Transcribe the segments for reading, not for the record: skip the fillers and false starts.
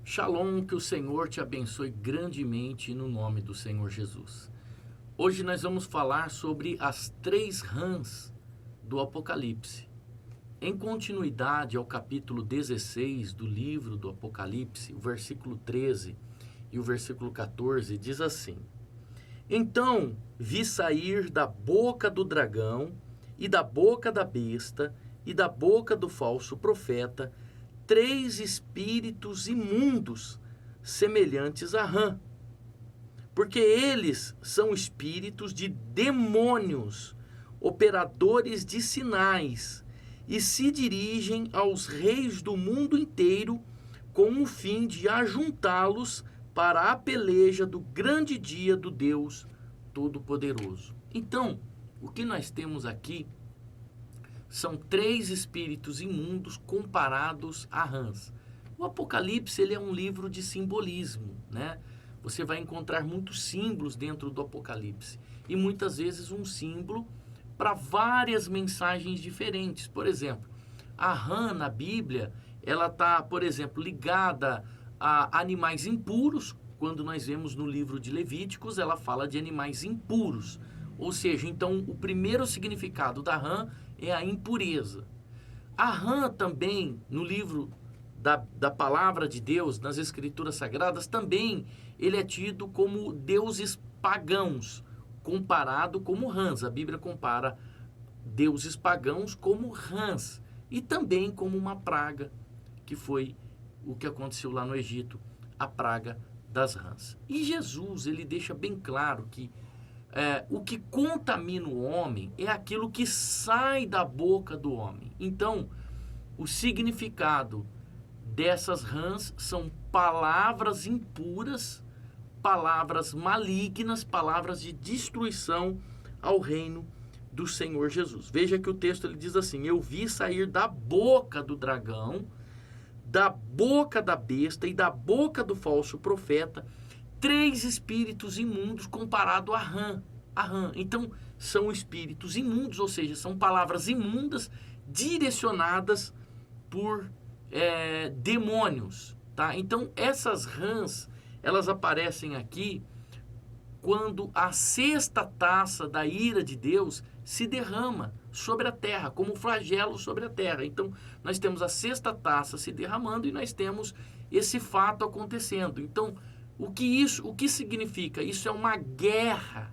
Shalom, que o Senhor te abençoe grandemente no nome do Senhor Jesus. Hoje nós vamos falar sobre as 3 rãs do Apocalipse. Em continuidade ao capítulo 16 do livro do Apocalipse, o versículo 13 e o versículo 14 diz assim: Então vi sair da boca do dragão e da boca da besta e da boca do falso profeta 3 espíritos imundos, semelhantes a rã, porque eles são espíritos de demônios, operadores de sinais, e se dirigem aos reis do mundo inteiro com o fim de ajuntá-los para a peleja do grande dia do Deus Todo-Poderoso. Então, o que nós temos aqui são 3 espíritos imundos comparados a rãs. O Apocalipse ele é um livro de simbolismo, né? Você vai encontrar muitos símbolos dentro do Apocalipse e muitas vezes um símbolo para várias mensagens diferentes. Por exemplo, a rã na Bíblia, ela está, por exemplo, ligada a animais impuros. Quando nós vemos no livro de Levíticos, ela fala de animais impuros. Ou seja, então o primeiro significado da rã é a impureza. A rã também, no livro da palavra de Deus, nas escrituras sagradas, também ele é tido como deuses pagãos, comparado como rãs. A Bíblia compara deuses pagãos como rãs e também como uma praga, que foi o que aconteceu lá no Egito, a praga das rãs. E Jesus, ele deixa bem claro que o que contamina o homem é aquilo que sai da boca do homem. Então, o significado dessas rãs são palavras impuras, palavras malignas, palavras de destruição ao reino do Senhor Jesus. Veja que o texto ele diz assim: Eu vi sair da boca do dragão, da boca da besta e da boca do falso profeta 3 espíritos imundos comparado à rã. Então, são espíritos imundos, ou seja, são palavras imundas direcionadas por demônios. Tá? Então, essas rãs, elas aparecem aqui quando a 6ª taça da ira de Deus se derrama sobre a terra, como flagelo sobre a terra. Então, nós temos a 6ª taça se derramando e nós temos esse fato acontecendo. Então, o que significa? Isso é uma guerra,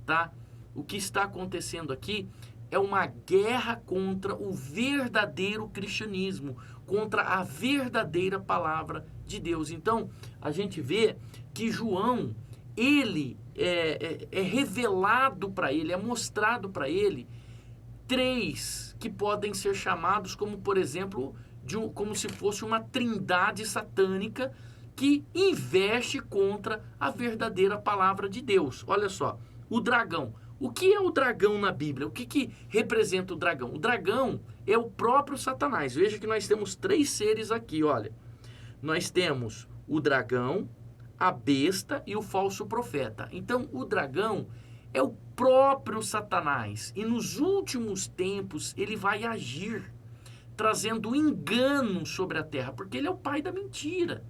tá? O que está acontecendo aqui é uma guerra contra o verdadeiro cristianismo, contra a verdadeira palavra de Deus. Então, a gente vê que João, ele é revelado para ele, é mostrado para ele 3 que podem ser chamados como, por exemplo, como se fosse uma trindade satânica que investe contra a verdadeira palavra de Deus. Olha só, o dragão. O que é o dragão na Bíblia? O que representa o dragão? O dragão é o próprio Satanás. Veja que nós temos 3 seres aqui, olha. Nós temos o dragão, a besta e o falso profeta. Então, o dragão é o próprio Satanás. E nos últimos tempos, ele vai agir, trazendo engano sobre a terra, porque ele é o pai da mentira.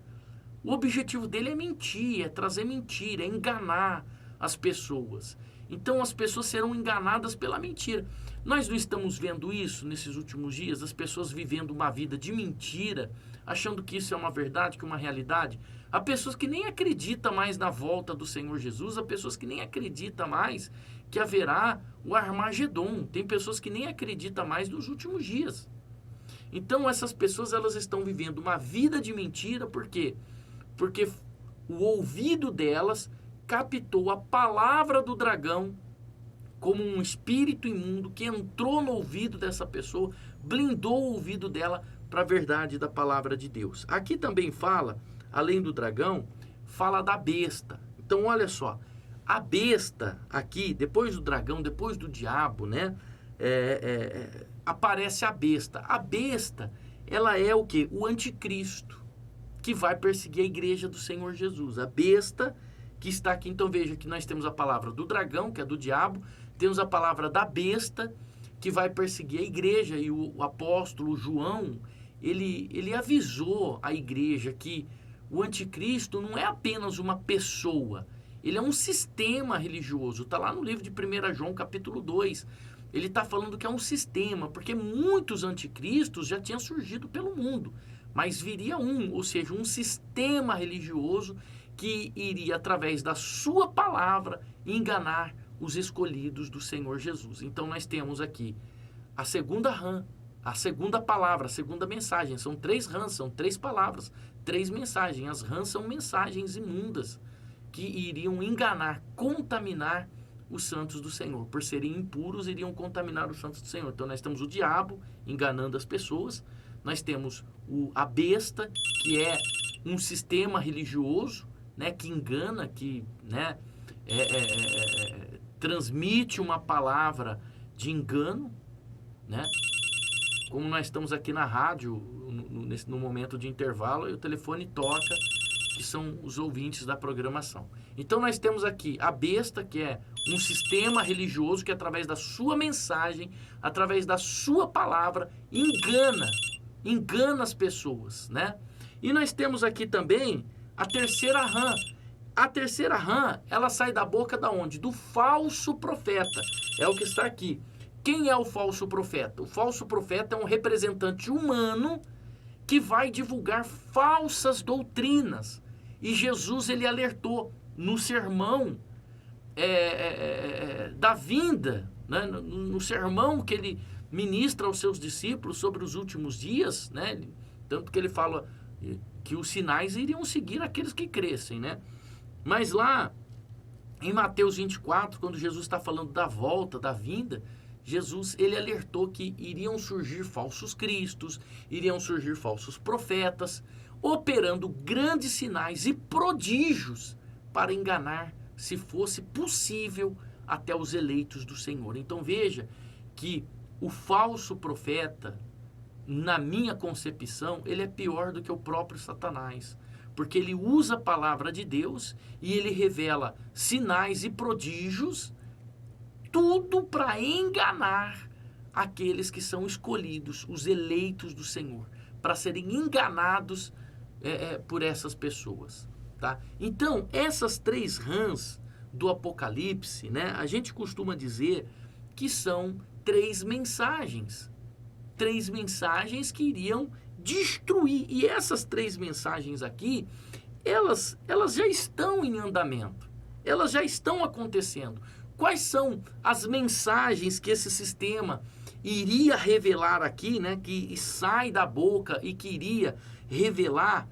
O objetivo dele é mentir, é trazer mentira, é enganar as pessoas. Então as pessoas serão enganadas pela mentira. Nós não estamos vendo isso nesses últimos dias, as pessoas vivendo uma vida de mentira, achando que isso é uma verdade, que é uma realidade. Há pessoas que nem acreditam mais na volta do Senhor Jesus, há pessoas que nem acreditam mais que haverá o Armagedon, tem pessoas que nem acreditam mais nos últimos dias. Então essas pessoas elas estão vivendo uma vida de mentira, por quê? Porque o ouvido delas captou a palavra do dragão como um espírito imundo que entrou no ouvido dessa pessoa, blindou o ouvido dela para a verdade da palavra de Deus. Aqui também fala, além do dragão, fala da besta. Então olha só, a besta aqui, depois do dragão, depois do diabo, né? Aparece a besta. A besta, ela é o quê? O anticristo, que vai perseguir a igreja do Senhor Jesus. A besta que está aqui, então veja que nós temos a palavra do dragão, que é do diabo, temos a palavra da besta, que vai perseguir a igreja, e o apóstolo João, ele avisou a igreja que o anticristo não é apenas uma pessoa, ele é um sistema religioso. Está lá no livro de 1 João capítulo 2. Ele está falando que é um sistema, porque muitos anticristos já tinham surgido pelo mundo, mas viria ou seja, um sistema religioso que iria, através da sua palavra, enganar os escolhidos do Senhor Jesus. Então nós temos aqui a segunda rã, a segunda palavra, a segunda mensagem. São 3 rãs, são 3 palavras, 3 mensagens. As rãs são mensagens imundas que iriam enganar, contaminar os santos do Senhor. Por serem impuros, iriam contaminar os santos do Senhor. Então nós temos o diabo enganando as pessoas, nós temos a besta, que é um sistema religioso, né, que engana, que, né, transmite uma palavra de engano, né? Como nós estamos aqui na rádio, no momento de intervalo, e o telefone toca, que são os ouvintes da programação. Então nós temos aqui a besta, que é um sistema religioso que, através da sua mensagem, através da sua palavra, engana as pessoas, né? E nós temos aqui também a terceira rã. A terceira rã, ela sai da boca da onde? Do falso profeta. É o que está aqui. Quem é o falso profeta? O falso profeta é um representante humano que vai divulgar falsas doutrinas. E Jesus, ele alertou no sermão da vinda, né? No sermão que ele ministra aos seus discípulos sobre os últimos dias, né? Tanto que ele fala que os sinais iriam seguir aqueles que crescem, né? Mas lá em Mateus 24, quando Jesus está falando da volta, da vinda, Jesus, ele alertou que iriam surgir falsos cristos, iriam surgir falsos profetas, operando grandes sinais e prodígios para enganar, se fosse possível, até os eleitos do Senhor. Então veja que o falso profeta, na minha concepção, ele é pior do que o próprio Satanás, porque ele usa a palavra de Deus e ele revela sinais e prodígios, tudo para enganar aqueles que são escolhidos, os eleitos do Senhor, para serem enganados por essas pessoas, tá? Então, essas 3 rãs do Apocalipse, né, a gente costuma dizer que são 3 mensagens. 3 mensagens que iriam destruir. E essas 3 mensagens aqui, elas já estão em andamento. Elas já estão acontecendo. Quais são as mensagens que esse sistema iria revelar aqui, né? Que sai da boca e que iria revelar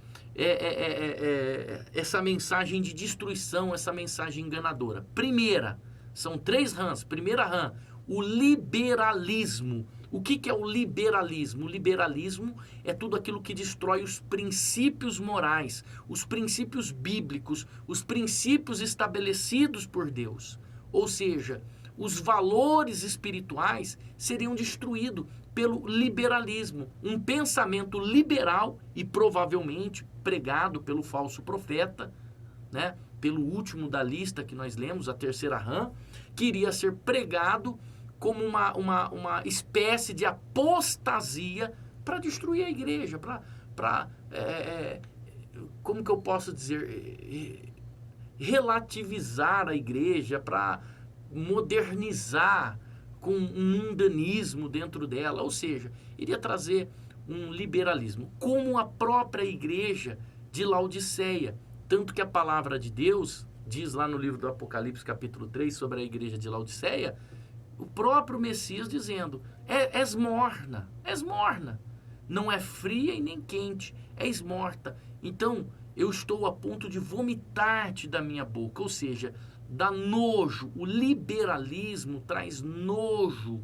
essa mensagem de destruição, essa mensagem enganadora. Primeira, são 3 rãs. Primeira rã, o liberalismo. O que é o liberalismo? O liberalismo é tudo aquilo que destrói os princípios morais, os princípios bíblicos, os princípios estabelecidos por Deus. Ou seja, os valores espirituais seriam destruídos pelo liberalismo, um pensamento liberal e provavelmente pregado pelo falso profeta, né? Pelo último da lista que nós lemos, a terceira rã, que iria ser pregado como uma espécie de apostasia para destruir a igreja, como que eu posso dizer, relativizar a igreja, para modernizar com um mundanismo dentro dela, ou seja, iria trazer um liberalismo, como a própria igreja de Laodiceia, tanto que a palavra de Deus diz lá no livro do Apocalipse capítulo 3 sobre a igreja de Laodiceia, o próprio Messias dizendo, és morna, não é fria e nem quente, és morta, então eu estou a ponto de vomitar-te da minha boca, ou seja, dá nojo. O liberalismo traz nojo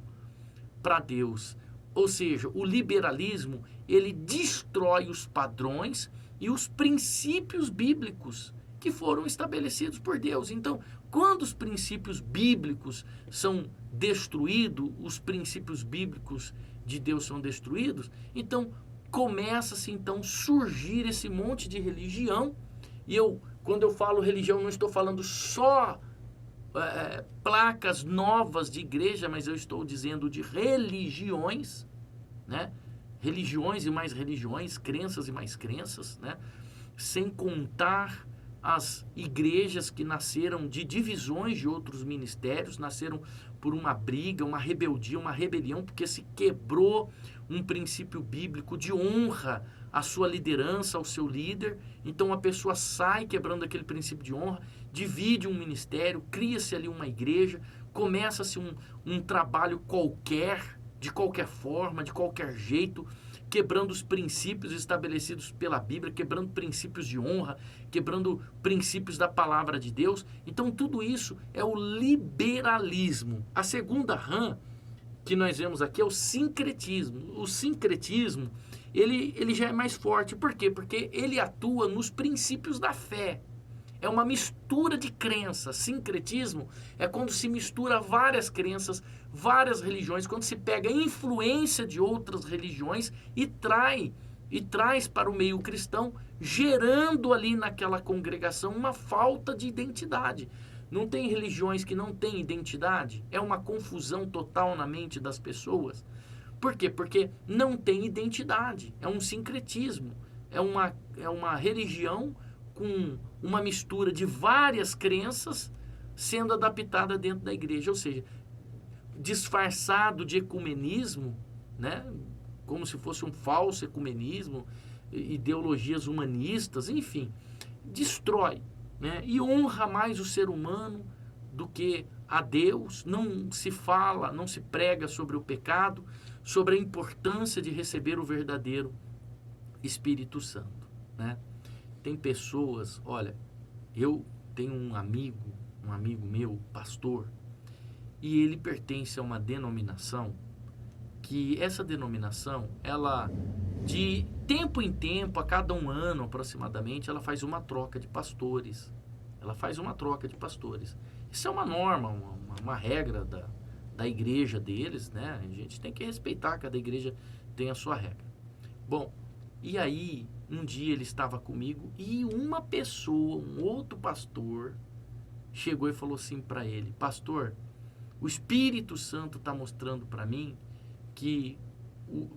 para Deus, ou seja, o liberalismo, ele destrói os padrões e os princípios bíblicos que foram estabelecidos por Deus. Então, quando os princípios bíblicos são destruídos, os princípios bíblicos de Deus são destruídos, então começa-se então surgir esse monte de religião. E quando eu falo religião, não estou falando só placas novas de igreja, mas eu estou dizendo de religiões, né? Religiões e mais religiões, crenças e mais crenças, né? sem contar as igrejas que nasceram de divisões de outros ministérios, nasceram por uma briga, uma rebeldia, uma rebelião, porque se quebrou um princípio bíblico de honra à sua liderança, ao seu líder. Então a pessoa sai quebrando aquele princípio de honra, divide um ministério, cria-se ali uma igreja, começa-se um trabalho qualquer, de qualquer forma, de qualquer jeito, quebrando os princípios estabelecidos pela Bíblia, quebrando princípios de honra, quebrando princípios da palavra de Deus. Então tudo isso é o liberalismo. A segunda rã que nós vemos aqui é o sincretismo. O sincretismo, ele já é mais forte. Por quê? Porque ele atua nos princípios da fé. É uma mistura de crenças. Sincretismo é quando se mistura várias crenças, várias religiões, quando se pega a influência de outras religiões e traz para o meio cristão, gerando ali naquela congregação uma falta de identidade. Não tem religiões que não têm identidade? É uma confusão total na mente das pessoas. Por quê? Porque não tem identidade. É um sincretismo. É uma religião com uma mistura de várias crenças sendo adaptada dentro da igreja. Ou seja, disfarçado de ecumenismo, né? Como se fosse um falso ecumenismo, ideologias humanistas, enfim, destrói, né? E honra mais o ser humano do que a Deus. Não se fala, não se prega sobre o pecado, sobre a importância de receber o verdadeiro Espírito Santo, né? Tem pessoas, olha, eu tenho um amigo meu, pastor, e ele pertence a uma denominação que essa denominação, ela de tempo em tempo, a cada um ano aproximadamente, ela faz uma troca de pastores. Ela faz uma troca de pastores. Isso é uma norma, uma regra da igreja deles, né? A gente tem que respeitar, cada igreja tem a sua regra. Bom, e aí, um dia ele estava comigo e uma pessoa, um outro pastor, chegou e falou assim para ele: pastor, o Espírito Santo está mostrando para mim que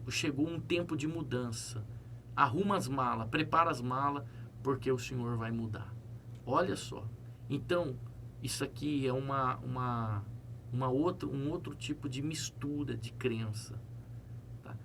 chegou um tempo de mudança. Arruma as malas, prepara as malas, porque o Senhor vai mudar. Olha só. Então, isso aqui é um outro tipo de mistura de crença. Tá?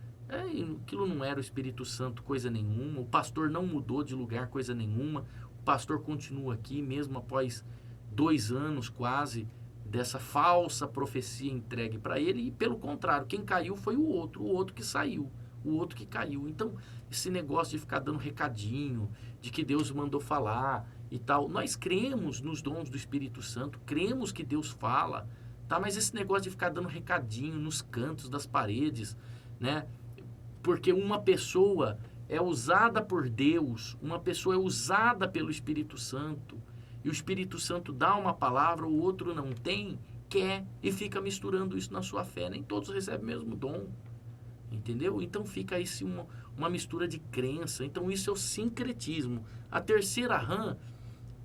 Aquilo não era o Espírito Santo coisa nenhuma, o pastor não mudou de lugar coisa nenhuma, o pastor continua aqui, mesmo após 2 anos quase, dessa falsa profecia entregue para ele, e pelo contrário, quem caiu foi o outro que saiu, o outro que caiu. Então, esse negócio de ficar dando recadinho, de que Deus mandou falar e tal, nós cremos nos dons do Espírito Santo, cremos que Deus fala, tá? Mas esse negócio de ficar dando recadinho nos cantos das paredes, né? Porque uma pessoa é usada por Deus, uma pessoa é usada pelo Espírito Santo, e o Espírito Santo dá uma palavra, o outro não tem, quer, e fica misturando isso na sua fé. Nem todos recebem o mesmo dom, entendeu? Então fica aí uma mistura de crença. Então isso é o sincretismo. A terceira rã,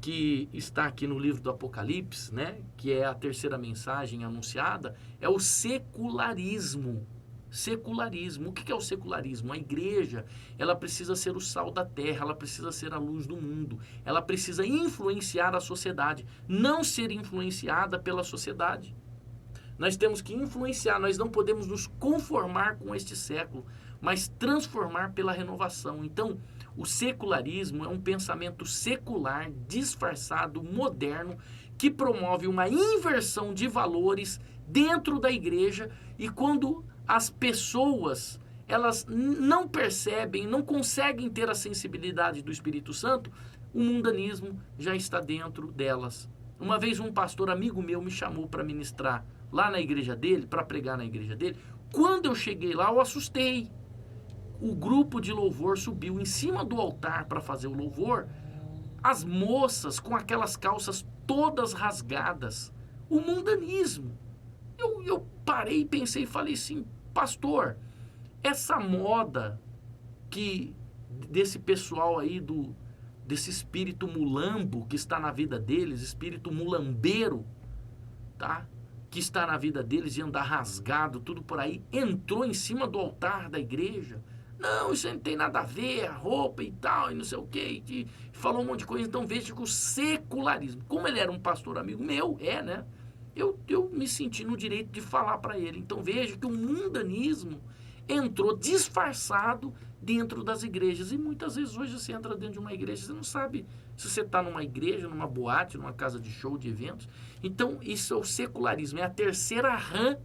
que está aqui no livro do Apocalipse, né, que é a terceira mensagem anunciada, é o secularismo. Secularismo. O que é o secularismo? A igreja, ela precisa ser o sal da terra, ela precisa ser a luz do mundo, ela precisa influenciar a sociedade, não ser influenciada pela sociedade. Nós temos que influenciar, nós não podemos nos conformar com este século, mas transformar pela renovação. Então, o secularismo é um pensamento secular, disfarçado, moderno, que promove uma inversão de valores dentro da igreja, e quando as pessoas, elas não percebem, não conseguem ter a sensibilidade do Espírito Santo, o mundanismo já está dentro delas. Uma vez um pastor amigo meu me chamou para ministrar lá na igreja dele, para pregar na igreja dele. Quando eu cheguei lá, eu assustei. O grupo de louvor subiu em cima do altar para fazer o louvor, as moças com aquelas calças todas rasgadas, o mundanismo. Eu parei e pensei e falei assim: pastor, essa moda que desse pessoal aí, desse espírito mulambo que está na vida deles, espírito mulambeiro, tá? Que está na vida deles, de andar rasgado, tudo por aí, entrou em cima do altar da igreja? Não, isso aí não tem nada a ver, a roupa e tal, e não sei o quê. E falou um monte de coisa. Então veja que o secularismo, como ele era um pastor amigo meu, né? Eu me senti no direito de falar para ele. Então veja que o mundanismo entrou disfarçado dentro das igrejas. E muitas vezes hoje você entra dentro de uma igreja, você não sabe se você está numa igreja, numa boate, numa casa de show, de eventos. Então isso é o secularismo, é a terceira rã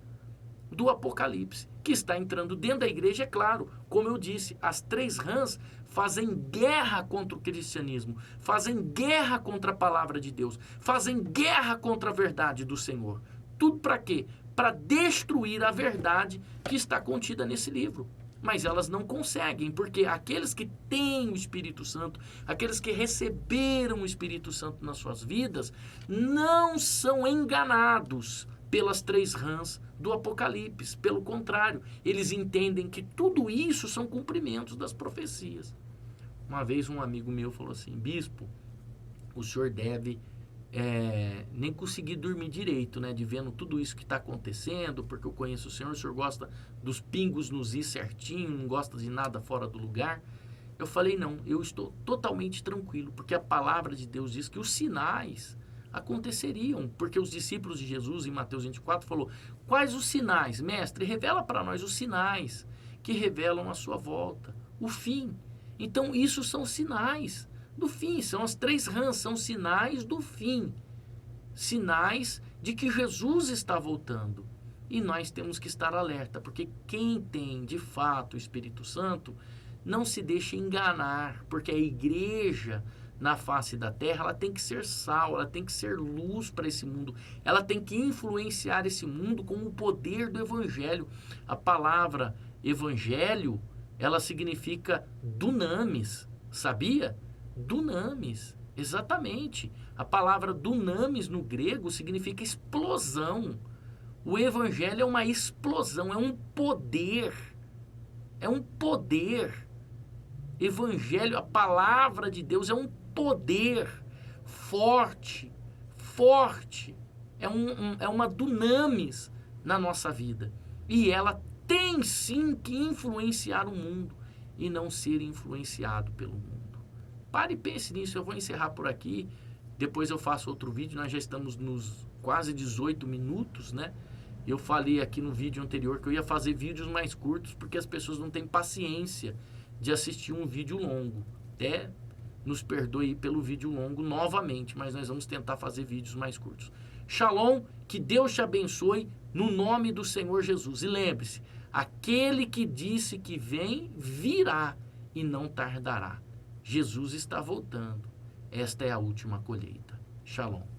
do Apocalipse, que está entrando dentro da igreja. É claro, como eu disse, as três rãs fazem guerra contra o cristianismo, fazem guerra contra a palavra de Deus, fazem guerra contra a verdade do Senhor. Tudo para quê? Para destruir a verdade que está contida nesse livro. Mas elas não conseguem, porque aqueles que têm o Espírito Santo, aqueles que receberam o Espírito Santo nas suas vidas, não são enganados pelas três rãs do Apocalipse. Pelo contrário, eles entendem que tudo isso são cumprimentos das profecias. Uma vez um amigo meu falou assim: bispo, o senhor deve nem conseguir dormir direito, né, de vendo tudo isso que está acontecendo, porque eu conheço o senhor gosta dos pingos nos i certinho, não gosta de nada fora do lugar. Eu falei: não, eu estou totalmente tranquilo, porque a palavra de Deus diz que os sinais aconteceriam, porque os discípulos de Jesus em Mateus 24 falou: quais os sinais? Mestre, revela para nós os sinais que revelam a sua volta, o fim. Então isso são sinais do fim, são as três rãs, são sinais do fim, sinais de que Jesus está voltando. E nós temos que estar alerta, porque quem tem de fato o Espírito Santo não se deixa enganar, porque a igreja na face da terra, ela tem que ser sal, ela tem que ser luz para esse mundo, ela tem que influenciar esse mundo com o poder do evangelho. A palavra evangelho, ela significa dunamis, sabia? Dunamis, exatamente. A palavra dunamis no grego significa explosão. O evangelho é uma explosão, é um poder. É um poder. Evangelho, a palavra de Deus é um poder forte, forte. É uma dunamis na nossa vida. E ela tem sim que influenciar o mundo e não ser influenciado pelo mundo. Pare e pense nisso. Eu vou encerrar por aqui. Depois eu faço outro vídeo. Nós já estamos nos quase 18 minutos, né? Eu falei aqui no vídeo anterior que eu ia fazer vídeos mais curtos porque as pessoas não têm paciência de assistir um vídeo longo. Até nos perdoe pelo vídeo longo novamente, mas nós vamos tentar fazer vídeos mais curtos. Shalom, que Deus te abençoe no nome do Senhor Jesus. E lembre-se, aquele que disse que vem, virá e não tardará. Jesus está voltando. Esta é a última colheita. Shalom.